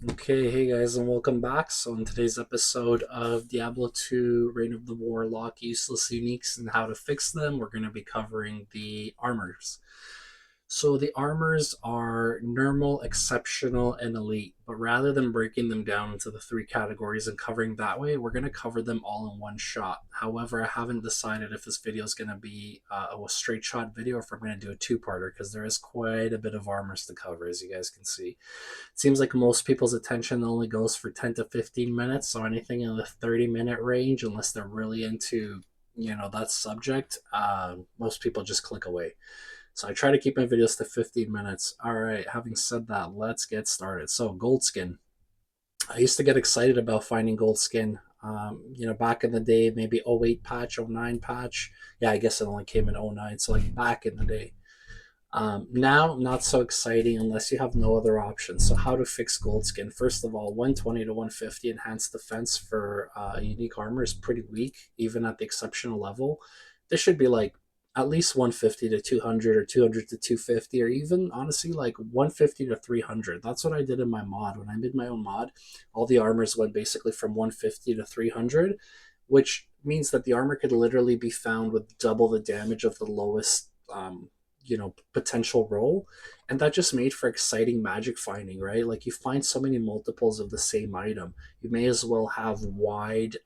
Okay, hey guys, and welcome back. So, in today's episode of Diablo II Reign of the Warlock Useless Uniques and how to fix them, we're going to be covering the armors. So the armors are normal, exceptional, and elite. But rather than breaking them down into the three categories and covering that way, we're going to cover them all in one shot. However, I haven't decided if this video is going to be a straight shot video or if I'm going to do a two-parter because there is quite a bit of armors to cover, as you guys can see. It seems like most people's attention only goes for 10 to 15 minutes, so anything in the 30-minute range, unless they're really into that subject, most people just click away. So I try to keep my videos to 15 minutes. All right, having said that, let's get started. So gold skin. I used to get excited about finding gold skin. Back in the day, maybe '08 patch, '09 patch. Yeah, I guess it only came in '09. So like back in the day. Now, not so exciting unless you have no other options. So how to fix gold skin? First of all, 120 to 150 enhanced defense for unique armor is pretty weak, even at the exceptional level. This should be like at least 150 to 200 or 200 to 250 or even honestly like 150 to 300. That's what I did in my mod. When I made my own mod, all the armors went basically from 150 to 300, which means that the armor could literally be found with double the damage of the lowest potential roll, and that just made for exciting magic finding, right? Like you find so many multiples of the same item, you may as well have wide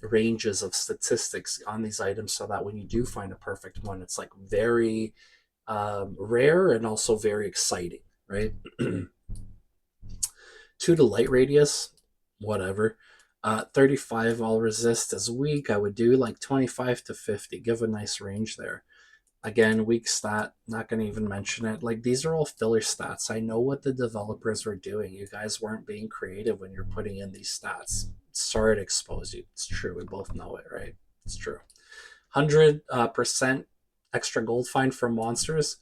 ranges of statistics on these items so that when you do find a perfect one, it's like very rare and also very exciting, right? 2 to light radius, whatever. 35 all resist is weak. I would do like 25 to 50, give a nice range there. Again, weak stat, not going to even mention it. Like, these are all filler stats. I know what the developers were doing. You guys weren't being creative when you're putting in these stats. Sorry to expose you. It's true. We both know it, right? It's true. 100% extra gold find for monsters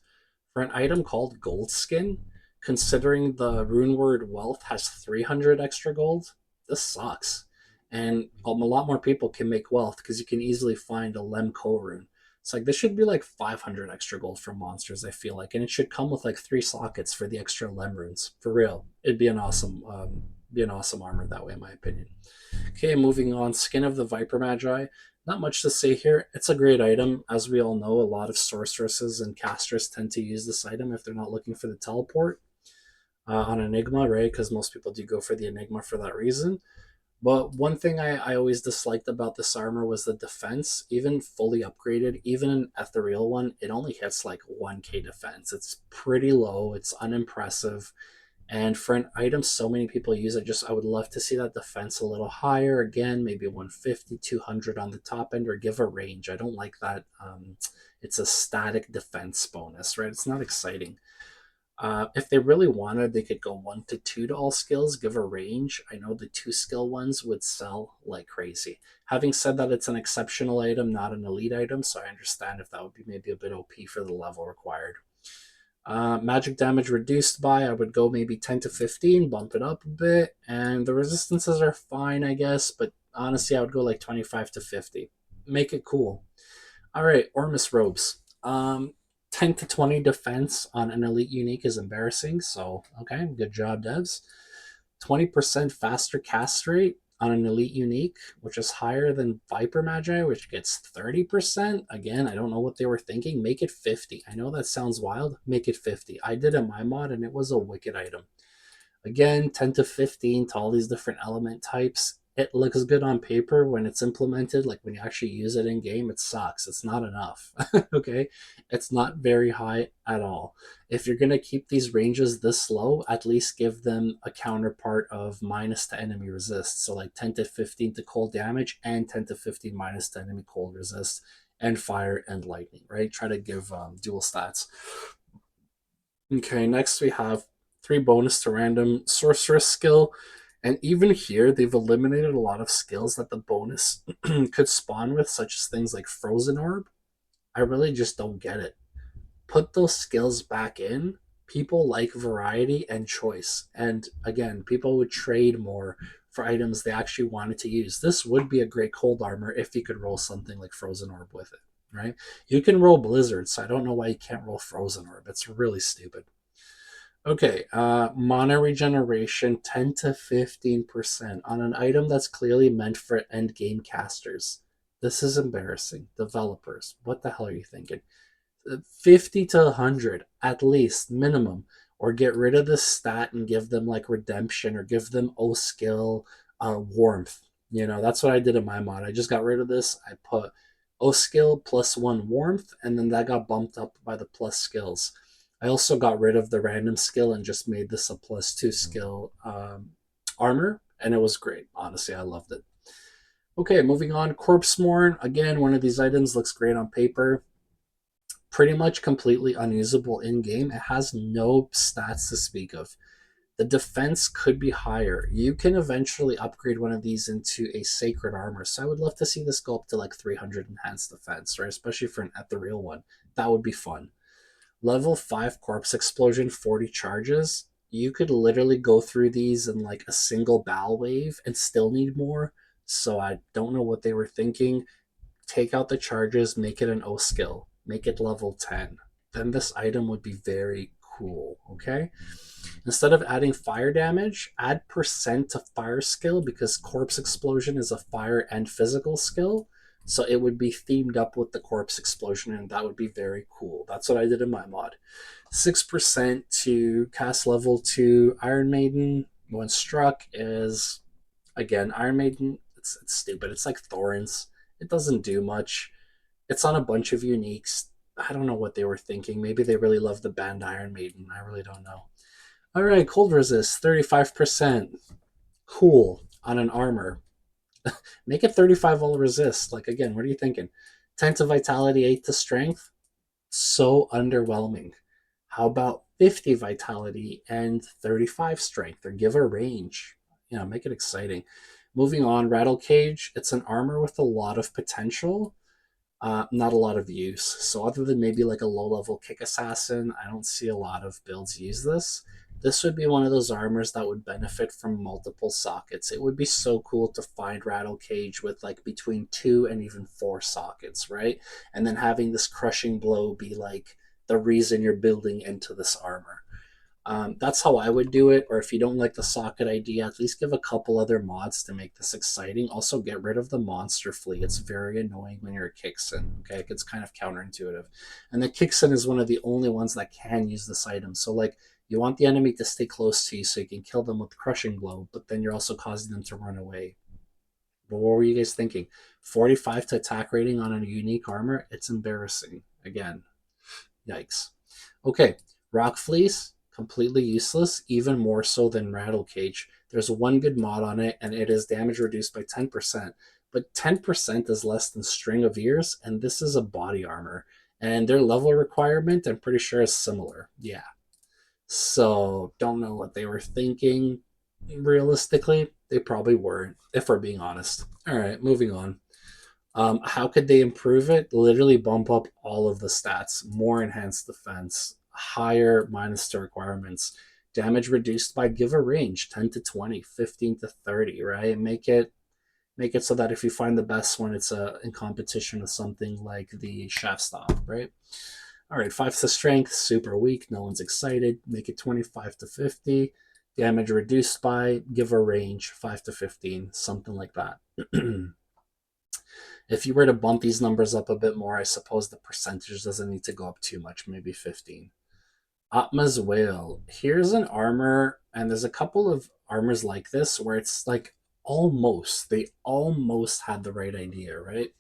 for an item called Gold Skin. Considering the rune word wealth has 300 extra gold, this sucks. And a lot more people can make wealth because you can easily find a Lemko rune. It's like this should be like 500 extra gold for monsters, I feel like, and it should come with like 3 sockets for the extra lem runes. For real, it'd be an awesome armor that way, in my opinion. Okay, moving on. Skin of the Viper Magi. Not much to say here. It's a great item. As we all know, a lot of sorceresses and casters tend to use this item if they're not looking for the teleport on Enigma, right? Because most people do go for the Enigma for that reason. But one thing I always disliked about this armor was the defense. Even fully upgraded, even an ethereal one, it only hits like 1k defense. It's pretty low, it's unimpressive. And for an item so many people use, I would love to see that defense a little higher. Again, maybe 150, 200 on the top end, or give a range. I don't like that. It's a static defense bonus, right? It's not exciting. If they really wanted, they could go 1 to 2 to all skills, give a range. I know the 2 skill ones would sell like crazy. Having said that, it's an exceptional item, not an elite item, so I understand if that would be maybe a bit OP for the level required. Magic damage reduced by, I would go maybe 10 to 15, bump it up a bit. And the resistances are fine, I guess, but honestly, I would go like 25 to 50. Make it cool. All right, Ormus robes. 10 to 20 defense on an elite unique is embarrassing. So, okay, good job, devs. 20% faster cast rate on an elite unique, which is higher than Viper Magi, which gets 30%. Again, I don't know what they were thinking. Make it 50. I know that sounds wild. Make it 50. I did a my mod and it was a wicked item. Again, 10 to 15 to all these different element types. It looks good on paper when it's implemented. Like when you actually use it in game, it sucks. It's not enough. Okay. It's not very high at all. If you're going to keep these ranges this low, at least give them a counterpart of minus to enemy resist. So like 10 to 15 to cold damage and 10 to 15 minus to enemy cold resist and fire and lightning, right? Try to give dual stats. Okay, next we have 3 bonus to random sorceress skill. And even here, they've eliminated a lot of skills that the bonus could spawn with, such as things like Frozen Orb. I really just don't get it. Put those skills back in. People like variety and choice. And again, people would trade more for items they actually wanted to use. This would be a great cold armor if you could roll something like Frozen Orb with it, right? You can roll Blizzard, so I don't know why you can't roll Frozen Orb. It's really stupid. Okay, mana regeneration 10 to 15% on an item that's clearly meant for end game casters. This is embarrassing. Developers, what the hell are you thinking? 50 to 100 at least minimum, or get rid of this stat and give them like redemption or give them O skill warmth. That's what I did in my mod. I just got rid of this. I put O skill plus one warmth, and then that got bumped up by the plus skills. I also got rid of the random skill and just made this a plus two skill armor, and it was great. Honestly, I loved it. Okay, moving on. Corpse Morn. Again, one of these items looks great on paper, pretty much completely unusable in game. It has no stats to speak of. The defense could be higher. You can eventually upgrade one of these into a sacred armor. So I would love to see this go up to like 300 enhanced defense, right? Especially for an ethereal one. That would be fun. Level 5 corpse explosion, 40 charges. You could literally go through these in like a single battle wave and still need more. So I don't know what they were thinking. Take out the charges, make it an O skill, make it level 10. Then this item would be very cool, okay? Instead of adding fire damage, add percent to fire skill because corpse explosion is a fire and physical skill. So it would be themed up with the corpse explosion, and that would be very cool. That's what I did in my mod. 6% to cast level 2 Iron Maiden when struck is, again, Iron Maiden, it's stupid. It's like Thorns. It doesn't do much. It's on a bunch of uniques. I don't know what they were thinking. Maybe they really love the band Iron Maiden. I really don't know. All right, cold resist, 35%. Cool on an armor. Make it 35 all resist. Like, again, what are you thinking? 10 to vitality, 8 to strength. So underwhelming. How about 50 vitality and 35 strength, or give a range? Make it exciting. Moving on, Rattle Cage. It's an armor with a lot of potential, not a lot of use. So other than maybe like a low level kick assassin, I don't see a lot of builds use this. This would be one of those armors that would benefit from multiple sockets. It would be so cool to find Rattle Cage with like between 2 and even 4 sockets, right? And then having this crushing blow be like the reason you're building into this armor. That's how I would do it. Or if you don't like the socket idea, at least give a couple other mods to make this exciting. Also, get rid of the monster flea. It's very annoying when you're a Kixen. Okay, it's kind of counterintuitive. And the Kixen is one of the only ones that can use this item. So, like, you want the enemy to stay close to you so you can kill them with crushing blow, but then you're also causing them to run away. But what were you guys thinking? 45 to attack rating on a unique armor? It's embarrassing. Again, yikes. Okay, Rock Fleece, completely useless, even more so than Rattle Cage. There's one good mod on it, and it is damage reduced by 10%. But 10% is less than String of Ears, and this is a body armor. And their level requirement, I'm pretty sure, is similar. Yeah. So, don't know what they were thinking. Realistically, they probably weren't, if we're being honest. All right, moving on. How could they improve it? Literally bump up all of the stats, more enhanced defense, higher minus to requirements, damage reduced by give a range 10 to 20, 15 to 30, right? Make it so that if you find the best one, it's in competition with something like the shaft stop, right? All right, 5 to strength, super weak, no one's excited. Make it 25 to 50, damage reduced by give a range 5 to 15, something like that. If you were to bump these numbers up a bit more, I suppose the percentage doesn't need to go up too much, maybe 15. Atma's Whale. Here's an armor, and there's a couple of armors like this where it's like they almost had the right idea, right?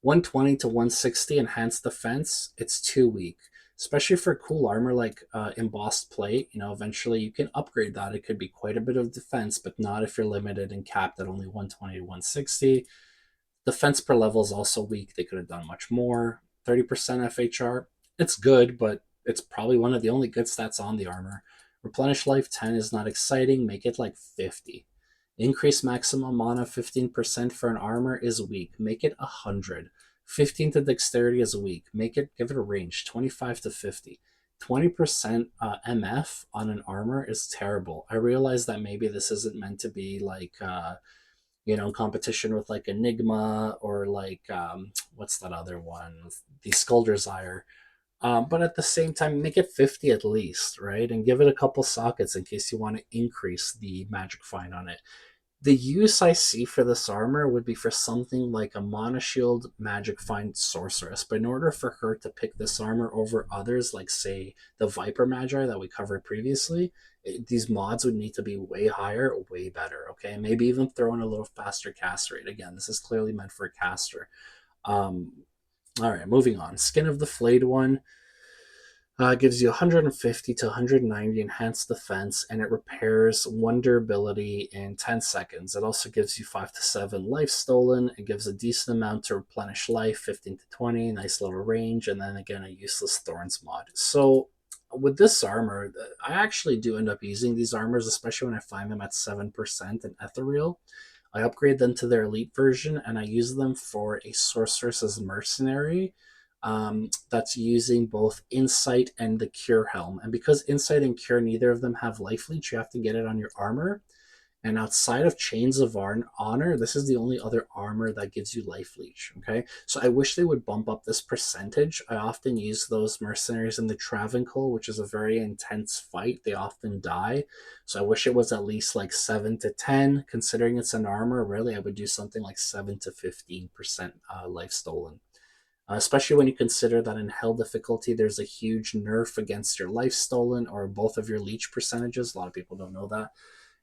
120 to 160 enhanced defense, it's too weak. Especially for cool armor like embossed plate, eventually you can upgrade that. It could be quite a bit of defense, but not if you're limited and capped at only 120 to 160. Defense per level is also weak. They could have done much more. 30% FHR. It's good, but it's probably one of the only good stats on the armor. Replenish life 10 is not exciting. Make it like 50. Increase maximum mana 15% for an armor is weak. Make it 100. 15 to dexterity is weak. Give it a range 25 to 50. 20% MF on an armor is terrible. I realize that maybe this isn't meant to be like competition with like Enigma or like what's that other one? The Skull Desire. But at the same time, make it 50 at least, right? And give it a couple sockets in case you want to increase the magic find on it. The use I see for this armor would be for something like a Monoshield Magic Find Sorceress, but in order for her to pick this armor over others, like say the Viper Magi that we covered previously, these mods would need to be way higher, way better. Okay, maybe even throw in a little faster cast rate. Again, this is clearly meant for a caster. All right, moving on. Skin of the Flayed One. Gives you 150 to 190 enhanced defense, and it repairs one durability in 10 seconds. It also gives you 5 to 7 life stolen. It gives a decent amount to replenish life, 15 to 20, nice little range, and then again a useless thorns mod. So with this armor, I actually do end up using these armors, especially when I find them at 7% in ethereal. I upgrade them to their elite version, and I use them for a sorceress's mercenary that's using both Insight and the Cure Helm. And because Insight and Cure, neither of them have life leech, you have to get it on your armor. And outside of Chains of Honor, this is the only other armor that gives you life leech. Okay, so I wish they would bump up this percentage. I often use those mercenaries in the Travancore, which is a very intense fight. They often die, so I wish it was at least like 7 to 10. Considering it's an armor, really, I would do something like 7 to 15% life stolen. Especially when you consider that in Hell difficulty, there's a huge nerf against your life stolen or both of your leech percentages. A lot of people don't know that.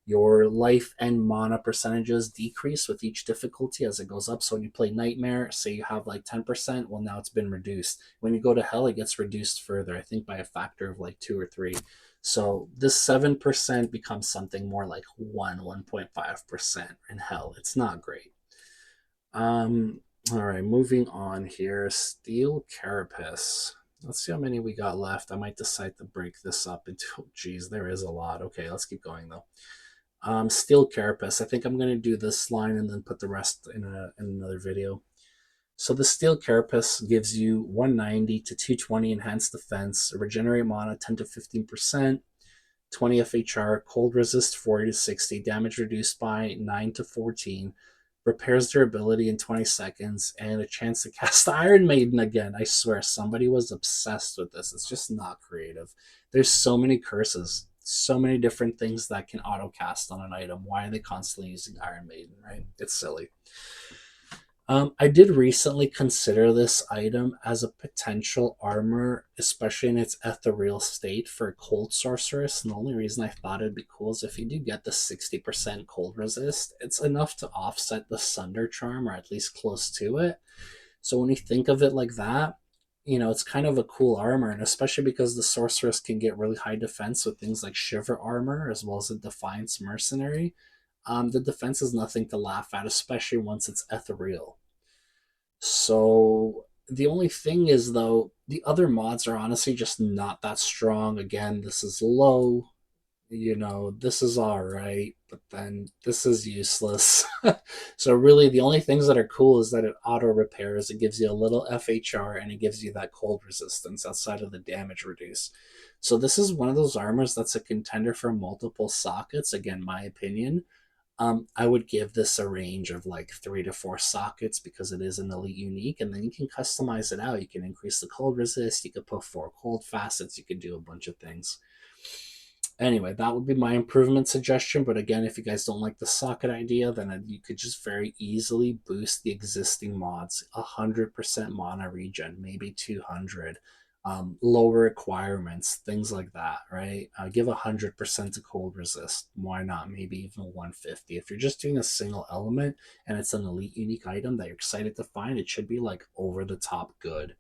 Your life and mana percentages decrease with each difficulty as it goes up. So when you play Nightmare, say you have like 10%, well, now it's been reduced. When you go to Hell, it gets reduced further, I think by a factor of like 2 or 3. So this 7% becomes something more like 1.5% in Hell. It's not great. Um, all right, moving on here. Steel Carapace. Let's see how many we got left. I might decide to break this up into. Oh, geez, there is a lot. Okay, let's keep going though. Steel Carapace. I think I'm going to do this line and then put the rest in another video. So the Steel Carapace gives you 190 to 220 enhanced defense, regenerate mana 10 to 15%, 20 FHR, cold resist 40 to 60, damage reduced by 9 to 14, repairs durability in 20 seconds, and a chance to cast Iron Maiden again. I swear, somebody was obsessed with this. It's just not creative. There's so many curses, so many different things that can auto cast on an item. Why are they constantly using Iron Maiden, right? It's silly. I did recently consider this item as a potential armor, especially in its ethereal state for a cold sorceress. And the only reason I thought it'd be cool is if you do get the 60% cold resist, it's enough to offset the Sunder Charm, or at least close to it. So when you think of it like that, it's kind of a cool armor, and especially because the sorceress can get really high defense with things like Shiver Armor as well as a Defiance Mercenary. The defense is nothing to laugh at, especially once it's ethereal. So the only thing is, though, the other mods are honestly just not that strong. Again, this is low. This is all right, but then this is useless. So really, the only things that are cool is that it auto repairs. It gives you a little FHR, and it gives you that cold resistance outside of the damage reduce. So this is one of those armors that's a contender for multiple sockets. Again, my opinion. I would give this a range of like 3 to 4 sockets because it is an elite unique, and then you can customize it out. You can increase the cold resist, you could put 4 cold facets, you could do a bunch of things. Anyway, that would be my improvement suggestion. But again, if you guys don't like the socket idea, then you could just very easily boost the existing mods. 100% mana regen, maybe 200. Lower requirements, things like that, right? Give 100% to cold resist. Why not? Maybe even 150. If you're just doing a single element and it's an elite unique item that you're excited to find, it should be like over the top good.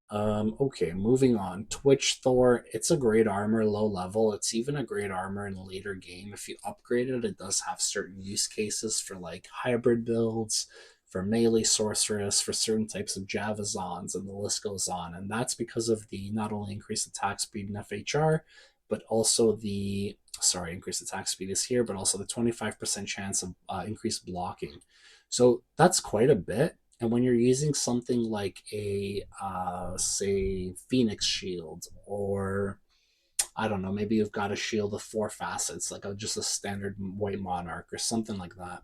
Okay, moving on. Twitch Thor, it's a great armor, low level. It's even a great armor in a later game. If you upgrade it, it does have certain use cases for like hybrid builds, for melee sorceress, for certain types of Javazons, and the list goes on. And that's because of the not only increased attack speed in FHR, but also increased attack speed is here, but also the 25% chance of increased blocking. So that's quite a bit. And when you're using something like say, Phoenix Shield, or I don't know, maybe you've got a shield of 4 facets, like just a standard white monarch or something like that,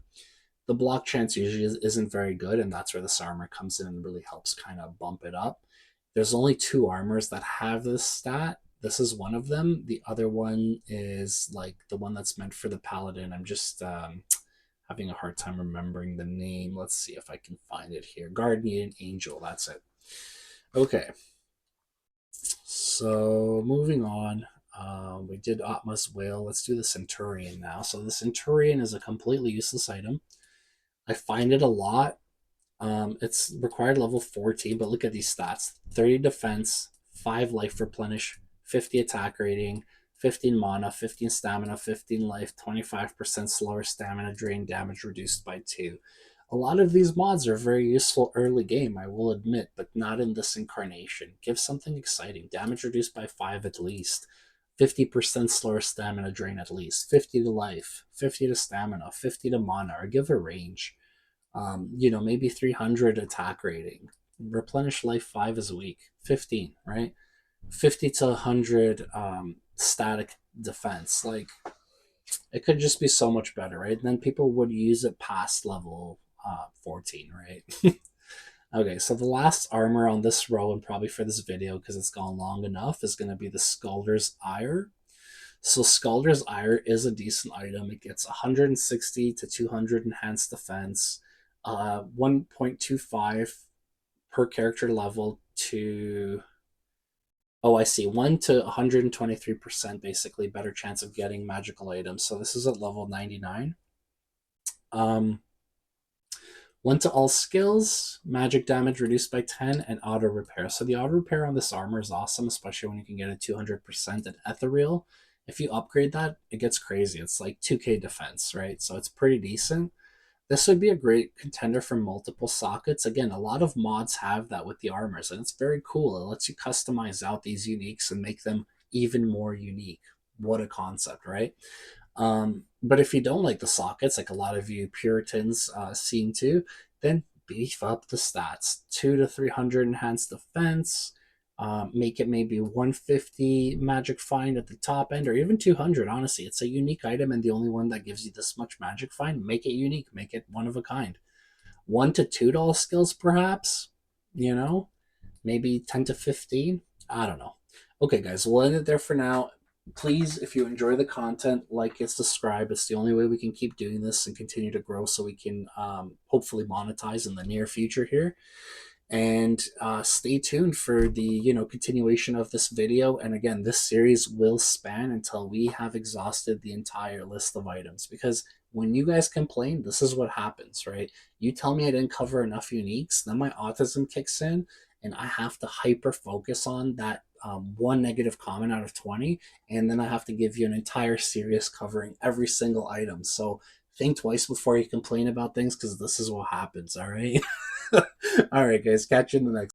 the block chance usually isn't very good, and that's where this armor comes in and really helps kind of bump it up. There's only two armors that have this stat. This is one of them. The other one is like the one that's meant for the paladin. I'm just having a hard time remembering the name. Let's see if I can find it here. Guardian Angel, that's it. Okay, so moving on. We did Atma's Whale. Let's do the Centurion now. So the Centurion is a completely useless item. I find it a lot. It's required level 14, but look at these stats: 30 defense, 5 life replenish, 50 attack rating, 15 mana, 15 stamina, 15 life, 25% slower stamina drain, damage reduced by 2. A lot of these mods are very useful early game, I will admit, but not in this incarnation. Give something exciting. Damage reduced by 5 at least. 50% slower stamina drain at least. 50 to life, 50 to stamina, 50 to mana, or give a range. Maybe 300 attack rating. Replenish life 5 is a week. 15, right? 50 to 100 static defense. Like, it could just be so much better, right? And then people would use it past level 14, right? Okay, so the last armor on this row, and probably for this video because it's gone long enough, is going to be the Skulder's Ire. So Scalder's Ire is a decent item. It gets 160 to 200 enhanced defense, 1.25 per character level to, oh, I see, 1 to 123% basically better chance of getting magical items. So this is at level 99. Um, 1 to all skills, magic damage reduced by 10, and auto repair. So the auto repair on this armor is awesome, especially when you can get a 200% at ethereal. If you upgrade that, it gets crazy. It's like 2k defense, right? So it's pretty decent. This would be a great contender for multiple sockets. Again, a lot of mods have that with the armors, and it's very cool. It lets you customize out these uniques and make them even more unique. What a concept, right? But if you don't like the sockets, like a lot of you Puritans seem to, then beef up the stats. 2 to 300 enhanced defense. Make it maybe 150 magic find at the top end, or even 200. Honestly, it's a unique item and the only one that gives you this much magic find. Make it unique, make it one of a kind. $1 to $2 skills, perhaps. Maybe 10 to 15. I don't know. Okay, guys, we'll end it there for now. Please, if you enjoy the content, like it, subscribe. It's the only way we can keep doing this and continue to grow, so we can hopefully monetize in the near future here. And stay tuned for the continuation of this video. And again, this series will span until we have exhausted the entire list of items, because when you guys complain, this is what happens, right? You tell me I didn't cover enough uniques, then my autism kicks in, and I have to hyper focus on that one negative comment out of 20, and then I have to give you an entire series covering every single item. So think twice before you complain about things, because this is what happens. All right. All right, guys, catch you in the next